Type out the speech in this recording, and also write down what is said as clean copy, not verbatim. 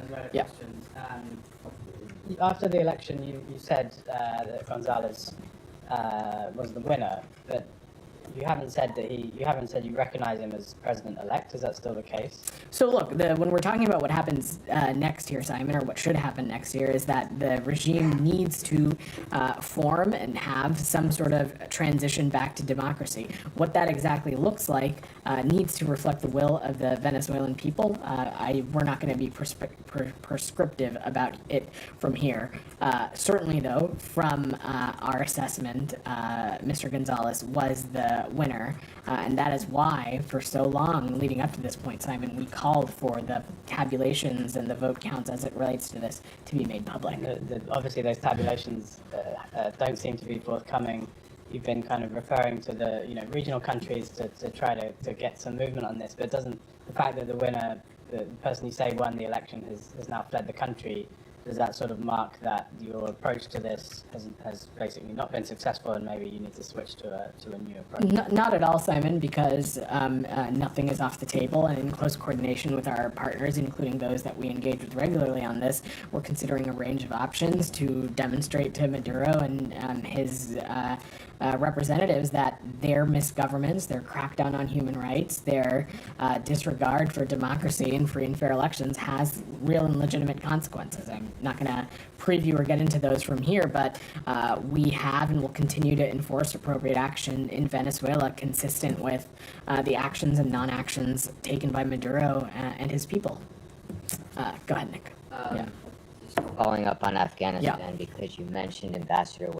Venezuela Yeah. questions. After the election, you said that Gonzalez was the winner, but you haven't said you recognize him as president-elect. Is that still the case? So look, when we're talking about what happens next year, Simon, or what should happen next year, is that the regime needs to form and have some sort of transition back to democracy. What that exactly looks like needs to reflect the will of the Venezuelan people. We're not going to be prescriptive about it from here. Certainly, though, from our assessment, Mr. Gonzalez was the winner, and that is why, for so long leading up to this point, Simon, we called for the tabulations and the vote counts as it relates to this to be made public. Obviously, those tabulations don't seem to be forthcoming. You've been kind of referring to the regional countries to try to get some movement on this, but the fact that the winner, the person you say won the election, has now fled the country, does that sort of mark that your approach to this has basically not been successful, and maybe you need to switch to a new approach? Not at all, Simon, because nothing is off the table, and in close coordination with our partners, including those that we engage with regularly on this, we're considering a range of options to demonstrate to Maduro and his representatives that their misgovernments, their crackdown on human rights, their disregard for democracy and free and fair elections has real and legitimate consequences. I'm not going to preview or get into those from here, but we have and will continue to enforce appropriate action in Venezuela consistent with the actions and non-actions taken by Maduro and his people. Go ahead, Nick. Just following up on Afghanistan, because you mentioned Ambassador